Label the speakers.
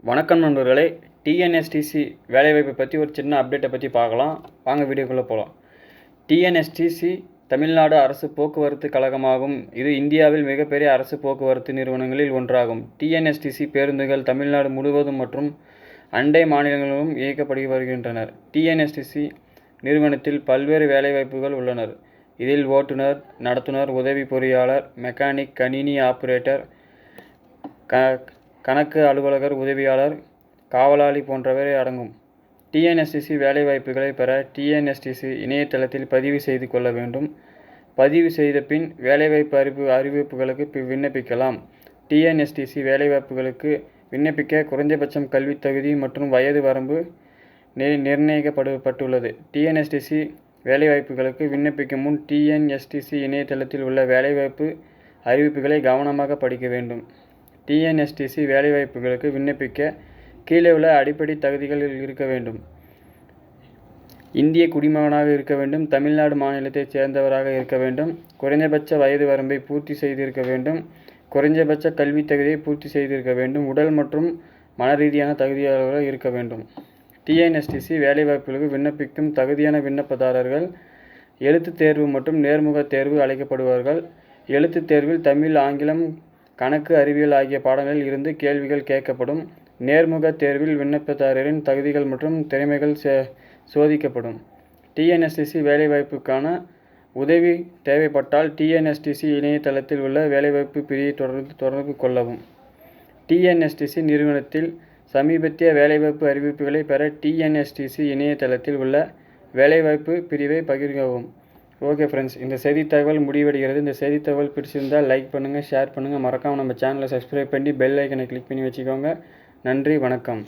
Speaker 1: வணக்கம் நண்பர்களே. டிஎன்எஸ்டிசி வேலைவாய்ப்பை பற்றி ஒரு சின்ன அப்டேட்டை பற்றி பார்க்கலாம். வாங்க வீடியோக்குள்ளே போகலாம். டிஎன்எஸ்டிசி தமிழ்நாடு அரசு போக்குவரத்து கழகமாகும். இது இந்தியாவில் மிகப்பெரிய அரசு போக்குவரத்து நிறுவனங்களில் ஒன்றாகும். டிஎன்எஸ்டிசி பேருந்துகள் தமிழ்நாடு முழுவதும் மற்றும் அண்டை மாநிலங்களிலும் இயக்கப்பட்டு வருகின்றனர். டிஎன்எஸ்டிசி நிறுவனத்தில் பல்வேறு வேலைவாய்ப்புகள் உள்ளனர். இதில் ஓட்டுநர், நடத்துனர், உதவி பொறியாளர், மெக்கானிக், கணினி ஆபரேட்டர், கணக்கு அலுவலர், உதவியாளர், காவலாளி போன்றவை அடங்கும். டிஎன்எஸ்டிசி வேலைவாய்ப்புகளை பெற டிஎன்எஸ்டிசி இணையதளத்தில் பதிவு செய்து கொள்ள வேண்டும். பதிவு செய்த பின் வேலைவாய்ப்பு அறிவிப்புகளுக்கு விண்ணப்பிக்கலாம். டிஎன்எஸ்டிசி வேலைவாய்ப்புகளுக்கு விண்ணப்பிக்க குறைந்தபட்சம் கல்வித் தகுதி மற்றும் வயது வரம்பு நிர்ணயிக்கப்பட்டுள்ளது. டிஎன்எஸ்டிசி வேலைவாய்ப்புகளுக்கு விண்ணப்பிக்கும் முன் டிஎன்எஸ்டிசி இணையதளத்தில் உள்ள வேலைவாய்ப்பு அறிவிப்புகளை கவனமாக படிக்க வேண்டும். டிஎன்எஸ்டிசி வேலைவாய்ப்புகளுக்கு விண்ணப்பிக்க கீழே உள்ள அடிப்படை தகுதிகள் இருக்க வேண்டும். இந்திய குடிமகனாக இருக்க வேண்டும். தமிழ்நாடு மாநிலத்தைச் சேர்ந்தவராக இருக்க வேண்டும். குறைந்தபட்ச வயது வரம்பை பூர்த்தி செய்திருக்க வேண்டும். குறைந்தபட்ச கல்வித் தகுதியை பூர்த்தி செய்திருக்க வேண்டும். உடல் மற்றும் மன ரீதியான தகுதியாளர்களாக இருக்க வேண்டும். டிஎன்எஸ்டிசி வேலைவாய்ப்புகளுக்கு விண்ணப்பிக்கும் தகுதியான விண்ணப்பதாரர்கள் எழுத்துத் தேர்வு மற்றும் நேர்முகத் தேர்வு அழைக்கப்படுவார்கள். எழுத்துத் தேர்வில் தமிழ், ஆங்கிலம், கணக்கு, அறிவியல் ஆகிய பாடங்களில் இருந்து கேள்விகள் கேட்கப்படும். நேர்முக தேர்வில் விண்ணப்பதாரரின் தகுதிகள் மற்றும் திறமைகள் சோதிக்கப்படும். டிஎன்எஸ்டிசி வேலைவாய்ப்புக்கான உதவி தேவைப்பட்டால் டிஎன்எஸ்டிசி இணையதளத்தில் உள்ள வேலைவாய்ப்பு பிரிவை தொடர்பு கொள்ளவும். டிஎன்எஸ்டிசி நிறுவனத்தில் சமீபத்திய வேலைவாய்ப்பு அறிவிப்புகளை பெற டிஎன்எஸ்டிசி இணையதளத்தில் உள்ள வேலைவாய்ப்பு பிரிவை பகிர்கவும். ஓகே ஃப்ரெண்ட்ஸ், இந்த செய்தி தகவல் முடிவடைகிறது. இந்த செய்தி தகவல் பிடிச்சிருந்தால் லைக் பண்ணுங்கள், ஷேர் பண்ணுங்கள். மறக்காமல் நம்ம சேனலை சப்ஸ்கிரைப் பண்ணி பெல் ஐக்கனை கிளிக் பண்ணி வச்சுக்கோங்க. நன்றி, வணக்கம்.